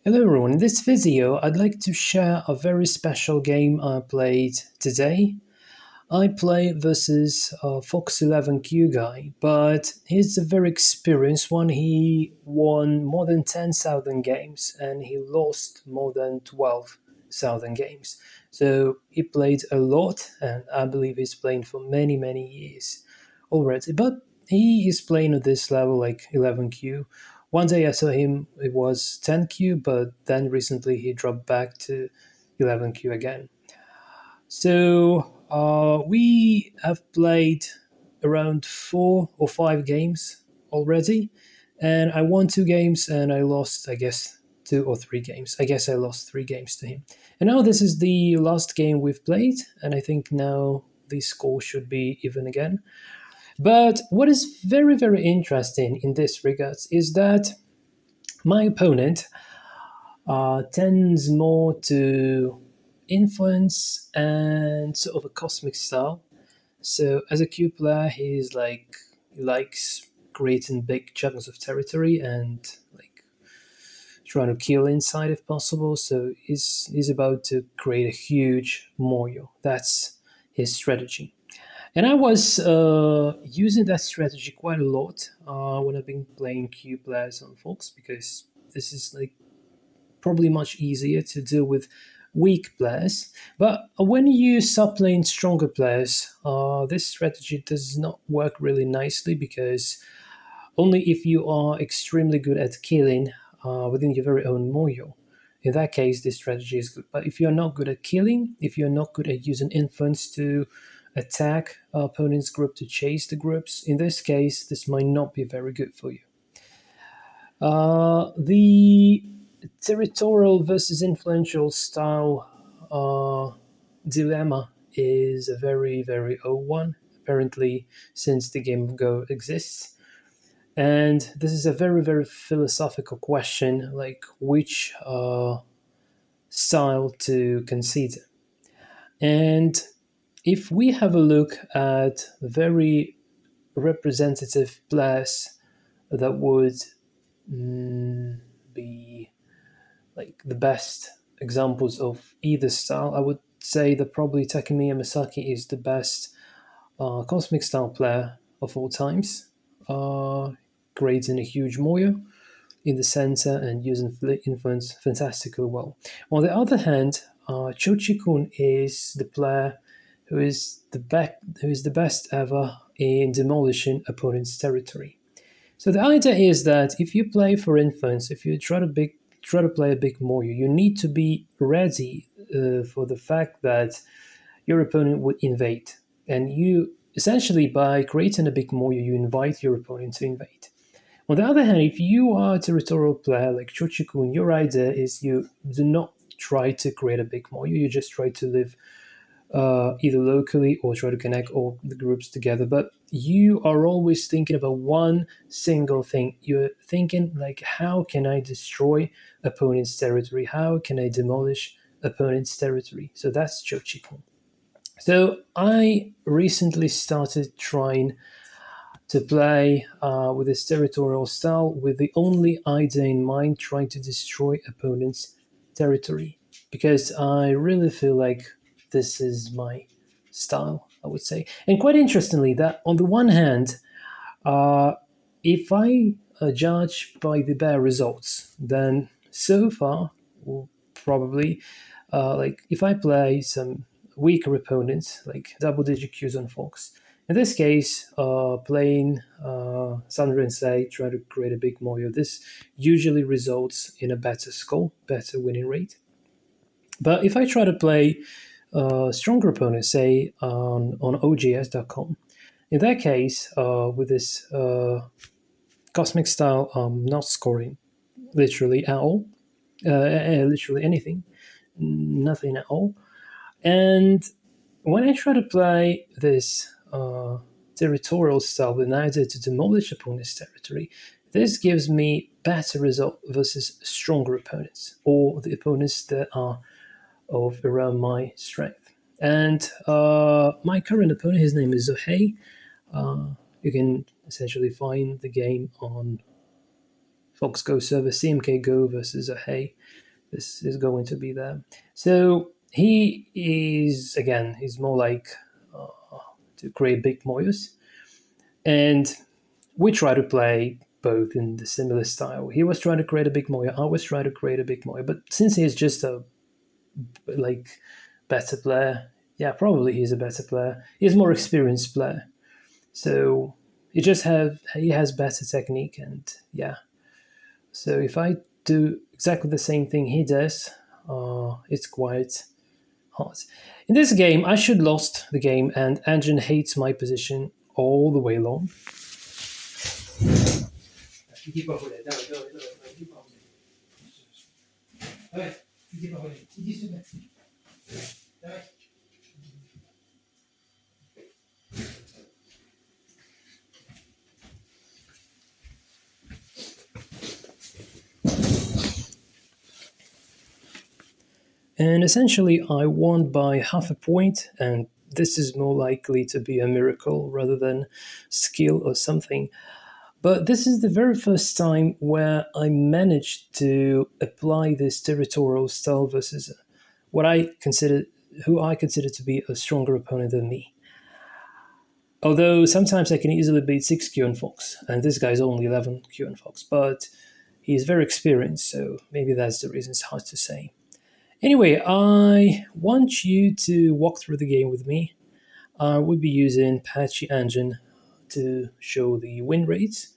Hello everyone, in this video I'd like to share a very special game I played today. I play versus Fox 11Q guy, but he's a very experienced one. He won more than 10,000 games and he lost more than 12,000 games. So he played a lot and I believe he's playing for many years already. But he is playing at this level like 11Q. One day I saw him, it was 10Q, but then recently he dropped back to 11Q again. So we have played around 4 or 5 games already, and I won 2 games and I lost, I guess, 2 or 3 games. I guess I lost 3 games to him. And now this is the last game we've played, and I think now the score should be even again. But what is very interesting in this regards is that my opponent tends more to influence and sort of a cosmic style. So as a Q player, he likes creating big chunks of territory and like trying to kill inside if possible. So he's about to create a huge Moyo. That's his strategy. And I was using that strategy quite a lot when I've been playing Q players on Fox because this is like probably much easier to deal with weak players. But when you start playing stronger players, this strategy does not work really nicely because only if you are extremely good at killing within your very own moyo. In that case, this strategy is good. But if you're not good at killing, if you're not good at using influence to attack opponent's group to chase the groups, in this case, this might not be very good for you. The territorial versus influential style dilemma is a very old one, apparently, since the game of Go exists. And this is a very philosophical question, like which style to consider. And if we have a look at very representative players that would be like the best examples of either style, I would say that probably Takemiya Misaki is the best cosmic style player of all times, creating a huge moyo in the center and using influence fantastically well. On the other hand, Cho Chikun is the player who is the best ever in demolishing opponent's territory. So the idea is that if you play for influence, if you try to play a big moyo, you need to be ready for the fact that your opponent would invade, and you essentially by creating a big moyo, you invite your opponent to invade. On the other hand, if you are a territorial player like Cho Chikun, your idea is you do not try to create a big moyo, you just try to live either locally or try to connect all the groups together. But you are always thinking about one single thing. You're thinking like, how can I destroy opponent's territory? How can I demolish opponent's territory? So that's Cho Chikun. So I recently started trying to play with this territorial style with the only idea in mind trying to destroy opponent's territory because I really feel like this is my style, I would say. And quite interestingly, that on the one hand, uh, if I judge by the bare results, then so far, probably, like if I play some weaker opponents, like double-digit Qs on Fox, in this case, playing Sandra and Say, trying to create a big Moyo, this usually results in a better score, better winning rate. But if I try to play stronger opponents, say on OGS.com, in that case, with this Cosmic style, not scoring literally at all, literally anything, nothing at all. And when I try to play this territorial style with an idea to demolish opponent's territory, this gives me better result versus stronger opponents or the opponents that are of around my strength. And my current opponent, his name is Zohei. You can essentially find the game on Fox Go server, CMK Go versus a Hey. This is going to be there. So he is, again, he's more like to create big moyos. And we try to play both in the similar style. He was trying to create a big moyo, I was trying to create a big moyo. But since he's just a like better player, yeah, probably he's a better player. He's a more experienced player. So he has better technique, and yeah. So if I do exactly the same thing he does, it's quite hard. In this game, I should lost the game, and Engine hates my position all the way long. And essentially, I won by half a point, and this is more likely to be a miracle rather than skill or something. But this is the very first time where I managed to apply this territorial style versus what I consider who I consider to be a stronger opponent than me. Although sometimes I can easily beat 6Q and Fox, and this guy's only 11Q and Fox, but he's very experienced, so maybe that's the reason. It's hard to say. Anyway, I want you to walk through the game with me. I would be using Patchy Engine to show the win rates.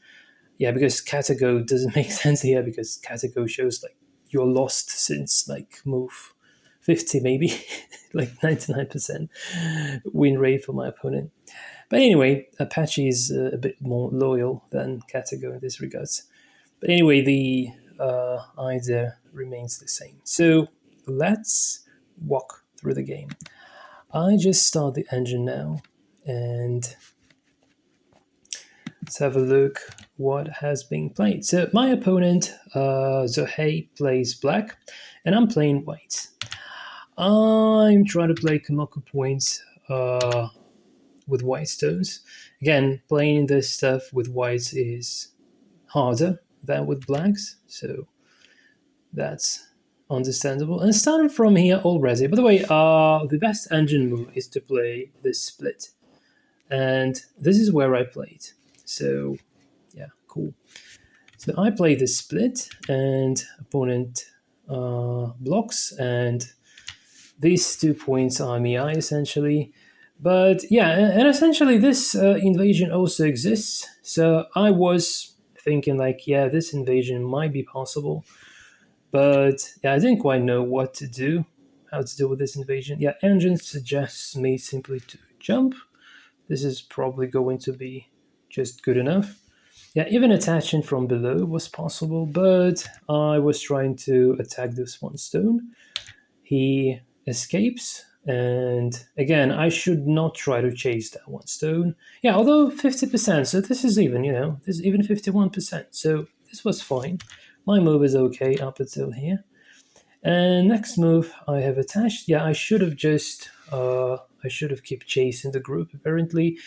Yeah, because Katago doesn't make sense here, because Katago shows like you're lost since like move 50 maybe, like 99% win rate for my opponent. But anyway, Apache is a bit more loyal than Katago in this regards. But anyway, the idea remains the same. So let's walk through the game. I just start the engine now, and let's have a look what has been played. So my opponent, Zohei, plays black, and I'm playing white. I'm trying to play Kamoko points with white stones. Again, playing this stuff with whites is harder than with blacks, so that's understandable. And starting from here already, by the way, the best engine move is to play this split. And this is where I played. So, yeah, cool. So I play this split, and opponent blocks, and these 2 points are MI essentially. But yeah, and essentially this invasion also exists. So I was thinking like, yeah, this invasion might be possible. But yeah, I didn't quite know what to do, how to deal with this invasion. Yeah, engine suggests me simply to jump. This is probably going to be just good enough. Yeah, even attaching from below was possible, but I was trying to attack this one stone. He escapes, and again, I should not try to chase that one stone. Yeah, although 50%, so this is even, this is even 51%, so this was fine. My move is okay up until here. And next move, I have attached. Yeah, I should have just, I should have kept chasing the group, apparently.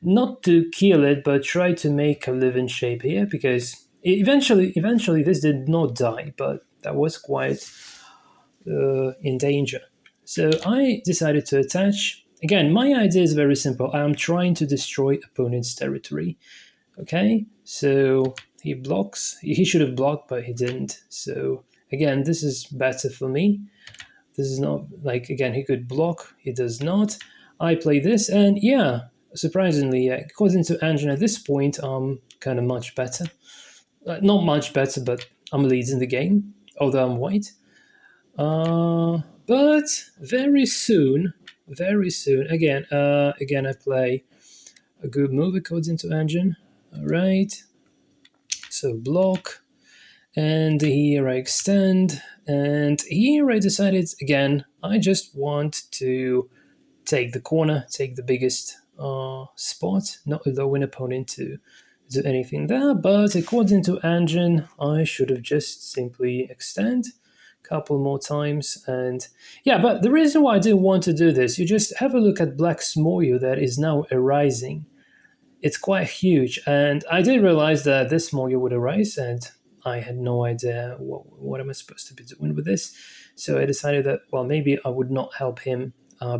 Not to kill it, but try to make a living shape here, because eventually this did not die, but that was quite in danger. So I decided to attach. Again, my idea is very simple. I'm trying to destroy opponent's territory. Okay, so he blocks. He should have blocked, but he didn't. So again, this is better for me. This is not like, again, he could block. He does not. I play this, and yeah, surprisingly, according to Engine, at this point, I'm kind of much better. Not much better, but I'm leading the game, although I'm white. But very soon, again, I play a good move according to Engine. All right. So block, and here I extend, and here I decided again, I just want to take the corner, take the biggest spot, not allowing opponent to do anything there. But according to Engine, I should have just simply extend a couple more times. And yeah, but the reason why I didn't want to do this, you just have a look at Black's Moyo that is now arising. It's quite huge, and I did realize that this Moyo would arise, and I had no idea what am I supposed to be doing with this. So I decided that, well, maybe I would not help him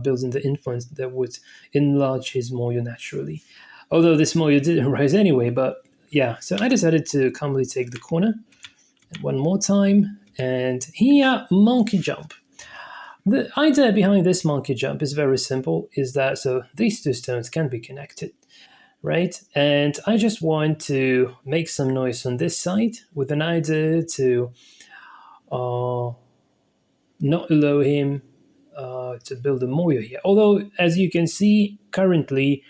building the influence that would enlarge his moyo naturally. Although this moyo didn't rise anyway, but yeah, so I decided to calmly take the corner one more time, and here, monkey jump. The idea behind this monkey jump is very simple, is that so these two stones can be connected, right? And I just want to make some noise on this side with an idea to uh, not allow him to build a moyo here. Although, as you can see, currently,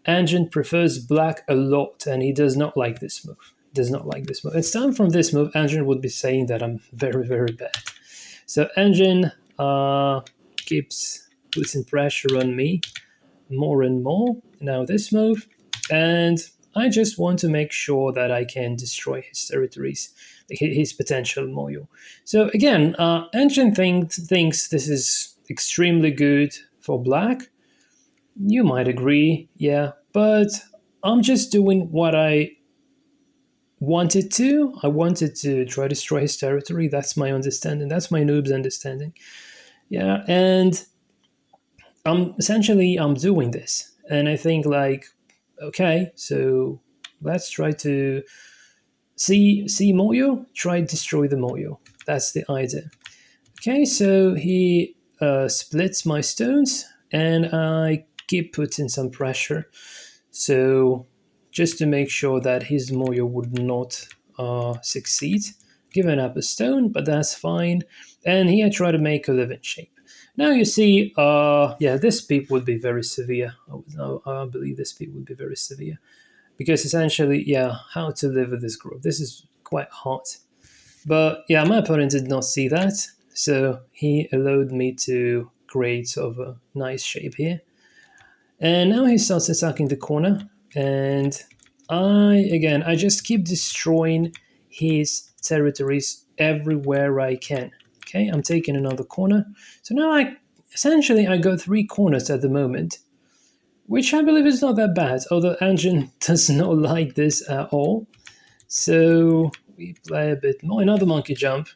Angin prefers black a lot, and he does not like this move. Does not like this move. It's time from this move, Angin would be saying that I'm very, very bad. So Angin keeps putting pressure on me more and more. Now this move, and I just want to make sure that I can destroy his territories, his potential moyo. So again, Engine thinks this is extremely good for black. You might agree, yeah, but I'm just doing what I wanted to. I wanted to try to destroy his territory. That's my understanding. That's my noob's understanding. Yeah, and I'm doing this, and I think like, okay, so let's try to see Moyo, try to destroy the Moyo. That's the idea. Okay, so he splits my stones, and I keep putting some pressure. So just to make sure that his Moyo would not succeed, giving up a stone, but that's fine. And here I try to make a living shape. Now you see, yeah, this peep would be very severe. I believe this peep would be very severe. Because essentially, yeah, how to live with this group. This is quite hard. But yeah, my opponent did not see that. So he allowed me to create sort of a nice shape here. And now he starts attacking the corner. And I just keep destroying his territories everywhere I can. Okay, I'm taking another corner. So now I got 3 corners at the moment, which I believe is not that bad, although Engine does not like this at all. So we play a bit more. Another monkey jump.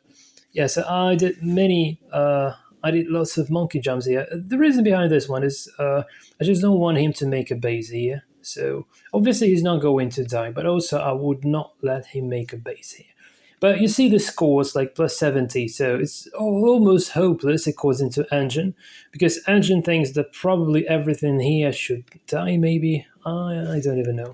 Yeah, so I did lots of monkey jumps here. The reason behind this one is I just don't want him to make a base here. So obviously he's not going to die, but also I would not let him make a base here. But you see the scores like plus 70, so it's almost hopeless according to Engine, because Engine thinks that probably everything here should die, maybe. I don't even know.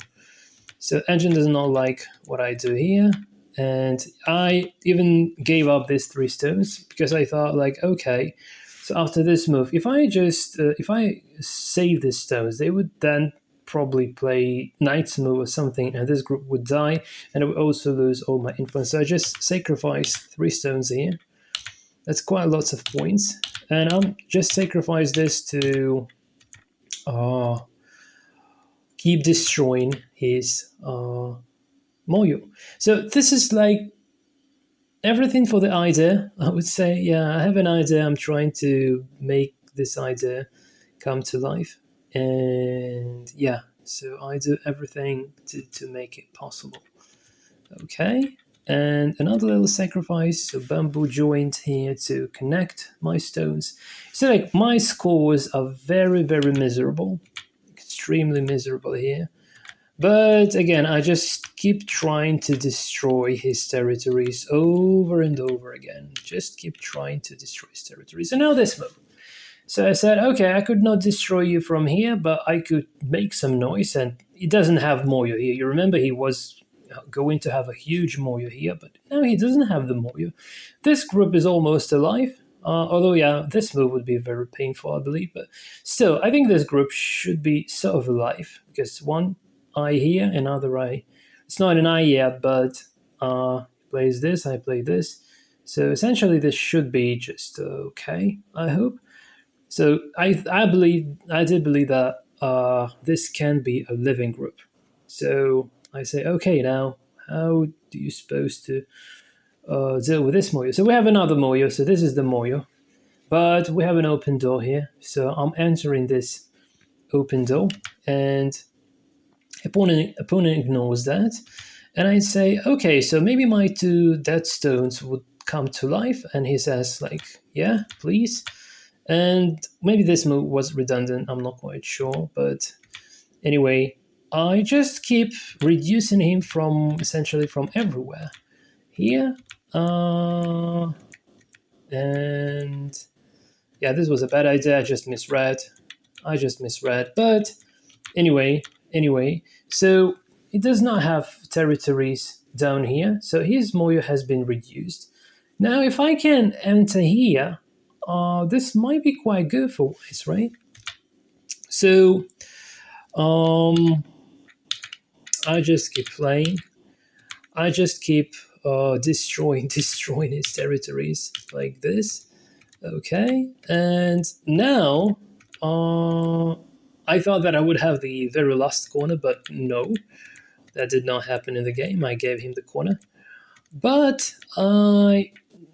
So Engine does not like what I do here, and I even gave up these 3 stones because I thought like, okay, so after this move, if I save these stones, they would then probably play Knight's move or something, and this group would die, and I would also lose all my influence. So I just sacrifice 3 stones here. That's quite lots of points, and I'm just sacrifice this to keep destroying his Moyo. So this is like everything for the idea. I would say, yeah, I have an idea. I'm trying to make this idea come to life. And yeah, so I do everything to make it possible. Okay, and another little sacrifice, so bamboo joint here to connect my stones. So like my scores are very, very miserable, extremely miserable here. But again, I just keep trying to destroy his territories over and over again. Just keep trying to destroy his territories. And now this move. So I said, okay, I could not destroy you from here, but I could make some noise. And he doesn't have Moyo here. You remember he was going to have a huge Moyo here, but now he doesn't have the Moyo. This group is almost alive. Although, yeah, this move would be very painful, I believe. But still, I think this group should be sort of alive. Because one eye here, another eye. It's not an eye yet, but plays this, I play this. So essentially, this should be just okay, I hope. So I did believe that this can be a living group. So I say, okay, now how do you supposed to deal with this Moyo? So we have another Moyo. So this is the Moyo, but we have an open door here. So I'm entering this open door, and opponent ignores that, And I'd say, okay, so maybe my two dead stones would come to life. And he says, like, yeah, please. And maybe this move was redundant, I'm not quite sure. But anyway, I just keep reducing him from essentially from everywhere. Here, and yeah, this was a bad idea. I just misread. But anyway, so it does not have territories down here. So his moyo has been reduced. Now, if I can enter here, this might be quite good for whites, right? So I just keep playing. I just keep destroying his territories like this. Okay, and now I thought that I would have the very last corner, but no, that did not happen in the game. I gave him the corner, but I've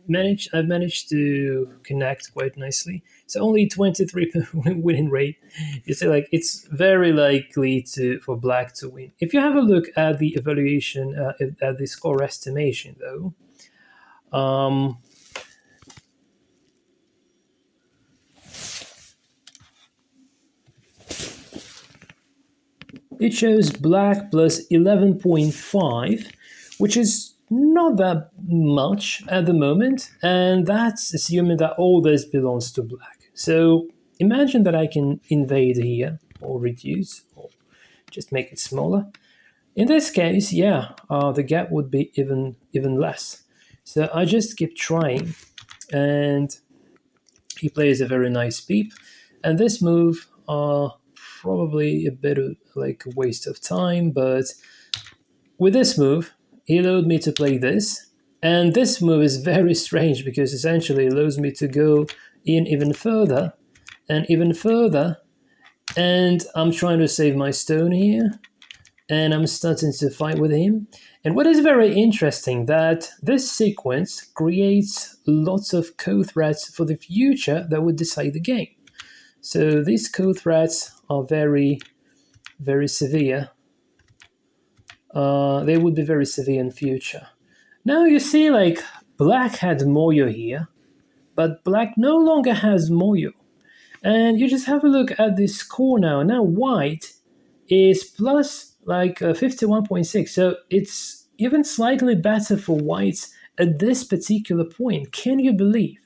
managed to connect quite nicely. So only 23 winning rate. You see, like it's very likely to for black to win. If you have a look at the evaluation at the score estimation, though, um, it shows black plus 11.5, which is not that much at the moment, and that's assuming that all this belongs to black. So imagine that I can invade here, or reduce, or just make it smaller. In this case, yeah, the gap would be even less. So I just keep trying, and he plays a very nice beep. And this move, probably a bit of like a waste of time, but with this move, he allowed me to play this. And this move is very strange because essentially it allows me to go in even further and even further. And I'm trying to save my stone here. And I'm starting to fight with him. And what is very interesting that this sequence creates lots of co-threats for the future that would decide the game. So these co-threats are very, very severe. They would be very severe in future. Now you see, like black had Moyo here, but black no longer has Moyo. And you just have a look at this score now. Now white is plus like 51.6. So it's even slightly better for whites at this particular point. Can you believe?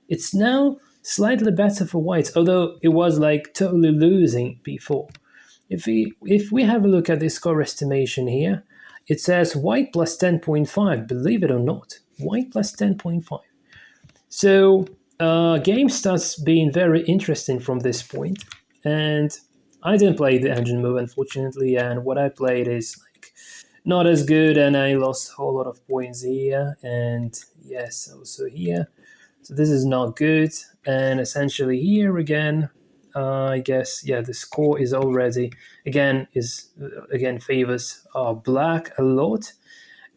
It's now slightly better for whites, although it was like totally losing before. If we have a look at the score estimation here, it says white plus 10.5. Believe it or not, white plus 10.5. So game starts being very interesting from this point, and I didn't play the engine move unfortunately, and what I played is like not as good, and I lost a whole lot of points here, and yes, also here. So this is not good, and essentially here again, I guess yeah, the score is already again favors black a lot,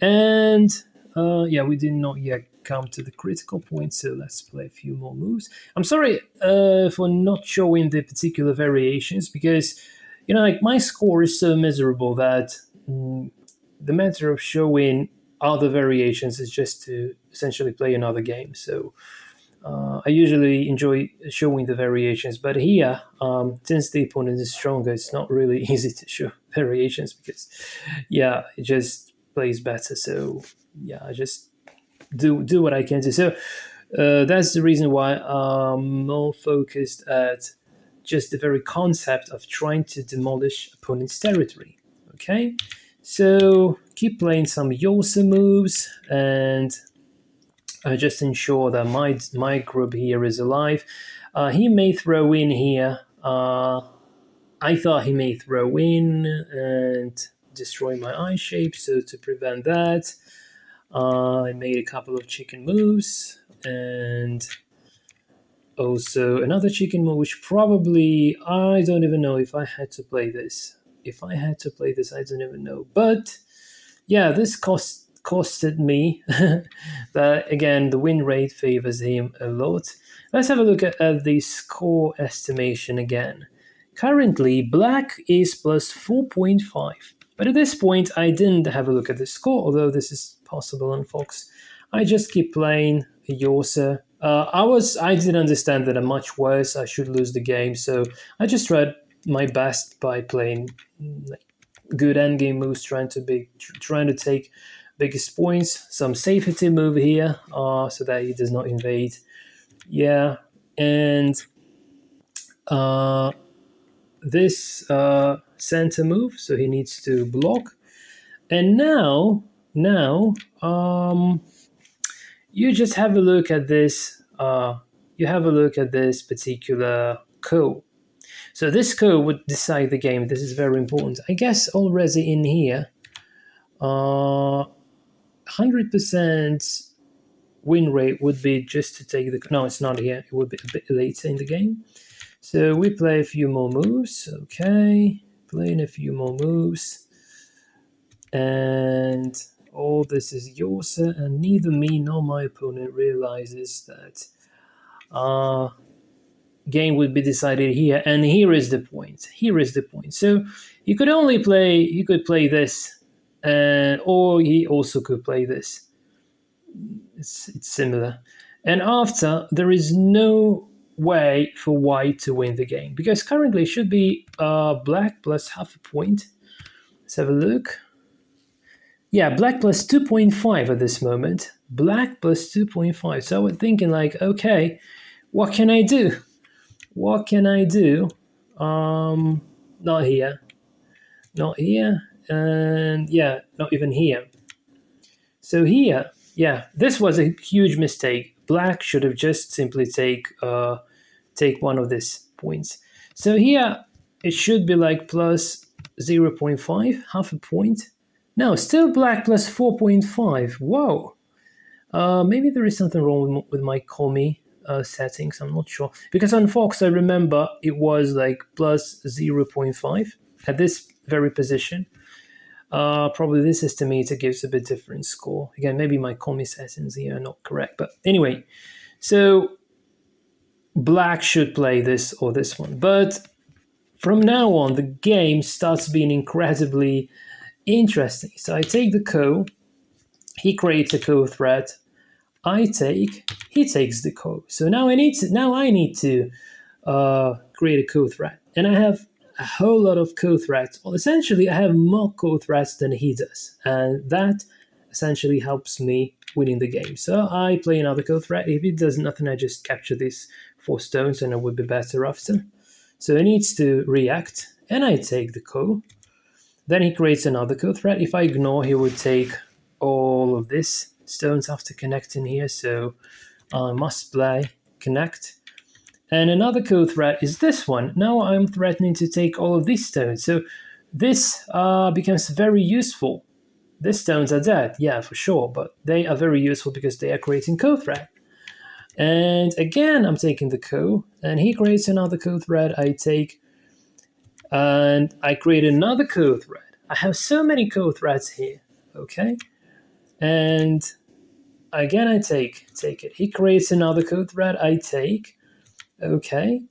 and yeah, we did not yet come to the critical point, so let's play a few more moves. I'm sorry for not showing the particular variations because, you know, like my score is so miserable that the matter of showing other variations is just to essentially play another game. So I usually enjoy showing the variations, but here, since the opponent is stronger, it's not really easy to show variations because, yeah, it just plays better. So yeah, I just do what I can do. So that's the reason why I'm more focused at just the very concept of trying to demolish opponent's territory. Okay, so keep playing some Yosa moves and just ensure that my group here is alive. He may throw in here. I thought he may throw in and destroy my eye shape, so to prevent that, I made a couple of chicken moves and also another chicken move, which probably I don't even know if I had to play this. If I had to play this, I don't even know. But yeah, this costed me. That again, the win rate favors him a lot. Let's have a look at the score estimation again. Currently, black is plus 4.5, But at this point, I didn't have a look at the score, although this is possible on Fox. I just keep playing Yorsa. I didn't understand that I'm much worse. I should lose the game, so I just tried my best by playing like, good endgame moves, trying to take biggest points. Some safety move here, so that he does not invade. Yeah, and this center move, so he needs to block. And now, you just have a look at this. You have a look at this particular code. So this code would decide the game. This is very important. I guess already in here, 100% win rate would be just to take the. No, it's not here. It would be a bit later in the game. So we play a few more moves. Okay, playing a few more moves. And all this is Yorsa, and neither me nor my opponent realizes that game would be decided here. And here is the point. Here is the point. So you could play this, or he also could play this. It's similar. And after, there is no way for white to win the game, because currently it should be black plus half a point. Let's have a look. Yeah, black plus 2.5 at this moment. Black plus 2.5. So I was thinking like, okay, what can I do? What can I do? Not here. Not here. And yeah, not even here. So here, yeah, this was a huge mistake. Black should have just simply take one of these points. So here, it should be like plus 0.5, half a point. No, still black plus 4.5. Whoa. Maybe there is something wrong with my Komi settings. I'm not sure. Because on Fox, I remember it was like plus 0.5 at this very position. Probably this estimator gives a bit different score. Again, maybe my Komi settings here are not correct. But anyway, so black should play this or this one. But from now on, the game starts being incredibly interesting. So I take the ko, he creates a ko threat, he takes the ko. So now I need to create a ko threat, and I have a whole lot of ko threats. Well, essentially, I have more ko threats than he does, and that essentially helps me winning the game. So I play another ko threat. If it does nothing, I just capture these 4 stones, and I would be better after. So he needs to react, and I take the ko. Then he creates another ko threat. If I ignore, he would take all of these stones after connecting here. So I must play connect. And another ko threat is this one. Now I'm threatening to take all of these stones. So this becomes very useful. These stones are dead, yeah, for sure, but they are very useful because they are creating ko threat. And again, I'm taking the ko, and he creates another ko threat. I take, and I create another ko thread. I have so many ko threads here, okay? And again, I take it. He creates another ko thread. I take, okay?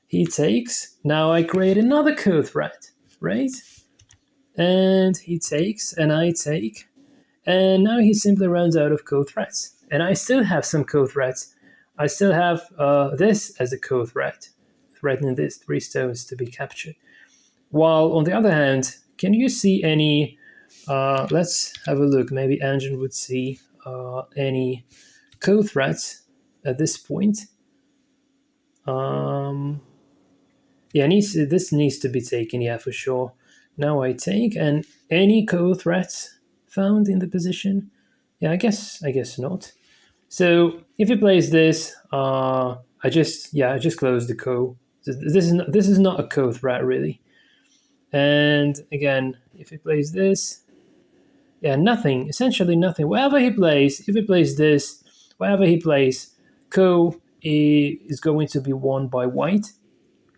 He takes. Now I create another ko thread, right? And he takes, and I take, and now he simply runs out of ko threads. And I still have some ko threads. I still have this as a ko thread, threatening these 3 stones to be captured. While on the other hand, can you see any, let's have a look, maybe Engine would see any ko threads at this point. Yeah, this needs to be taken, yeah, for sure. Now I take, and any ko threads found in the position? Yeah, I guess not. So if he plays this, I just close the ko. This is not a ko threat really. And again, if he plays this, yeah, nothing, essentially nothing. Whatever he plays, if he plays this, whatever he plays, ko is going to be won by white,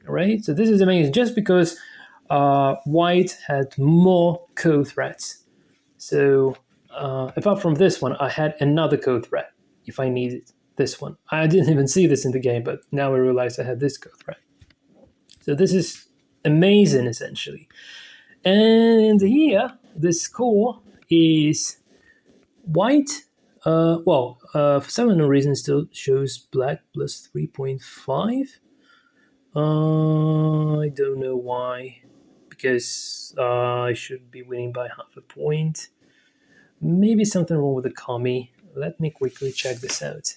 right? So this is amazing, just because white had more ko threats. So apart from this one, I had another ko threat if I needed this one. I didn't even see this in the game, but now I realize I had this ko threat. So this is amazing, essentially. And here, the score is white. For some unknown reason, still shows black plus 3.5. I don't know why. Because I should be winning by half a point. Maybe something wrong with the commie. Let me quickly check this out.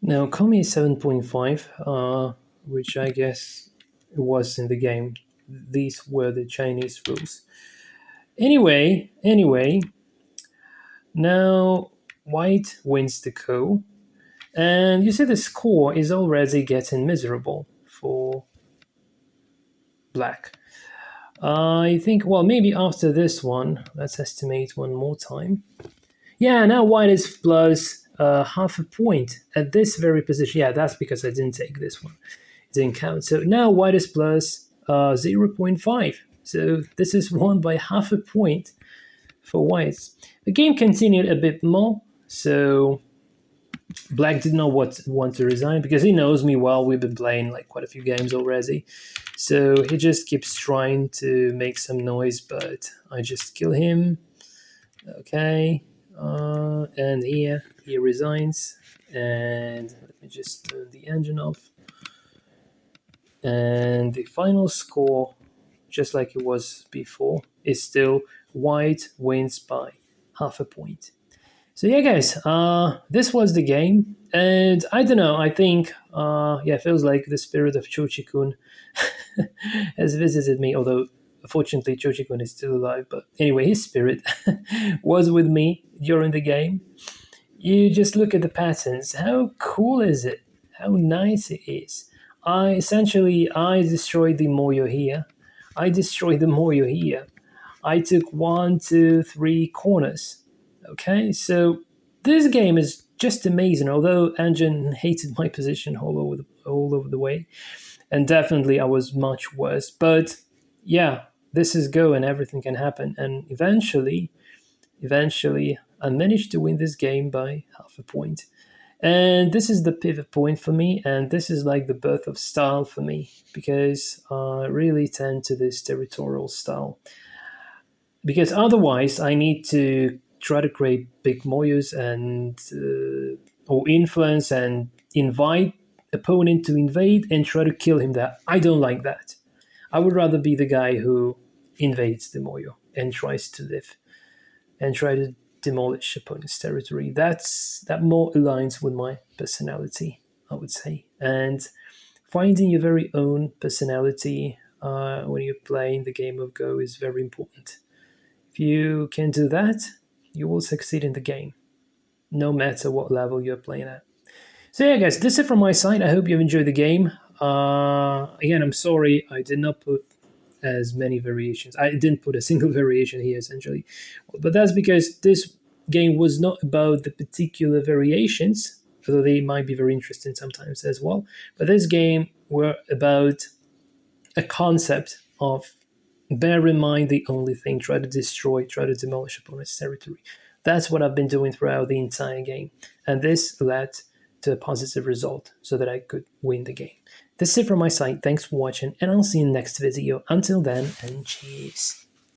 Now, commie is 7.5, which I guess it was in the game. These were the Chinese rules. Anyway, now white wins the ko. And you see the score is already getting miserable for black. I think, well, maybe after this one, let's estimate one more time. Yeah, now white is plus half a point at this very position. Yeah, that's because I didn't take this one. It didn't count. So now white is plus 0.5. So this is won by half a point for whites. The game continued a bit more. So black did not want to resign because he knows me well. We've been playing like quite a few games already. So he just keeps trying to make some noise, but I just kill him. Okay. And here he resigns. And let me just turn the engine off. And the final score, just like it was before, is still white wins by half a point. So yeah, guys, this was the game, and I don't know. I think, it feels like the spirit of Cho Chikun has visited me. Although, fortunately, Cho Chikun is still alive. But anyway, his spirit was with me during the game. You just look at the patterns. How cool is it? How nice it is. I destroyed the Moyo here. I destroyed the Moyo here. I took 1, 2, 3 corners. Okay, so this game is just amazing. Although Engine hated my position all over the way, and definitely I was much worse. But yeah, this is Go, and everything can happen. And eventually, I managed to win this game by half a point. And this is the pivot point for me, and this is like the birth of style for me because I really tend to this territorial style. Because otherwise, I need to try to create big moyos and or influence and invite opponent to invade and try to kill him there. I don't like that. I would rather be the guy who invades the moyo and tries to live and try to demolish opponent's territory. That more aligns with my personality, I would say. And finding your very own personality when you're playing the game of Go is very important. If you can do that, you will succeed in the game, no matter what level you're playing at. So yeah, guys, this is it from my side. I hope you've enjoyed the game. Again, I'm sorry I did not put as many variations. I didn't put a single variation here, essentially. But that's because this game was not about the particular variations, although they might be very interesting sometimes as well. But this game were about a concept of bear in mind the only thing, try to destroy, try to demolish opponent's territory. That's what I've been doing throughout the entire game. And this led to a positive result so that I could win the game. That's it from my side. Thanks for watching, and I'll see you in the next video. Until then, and cheers.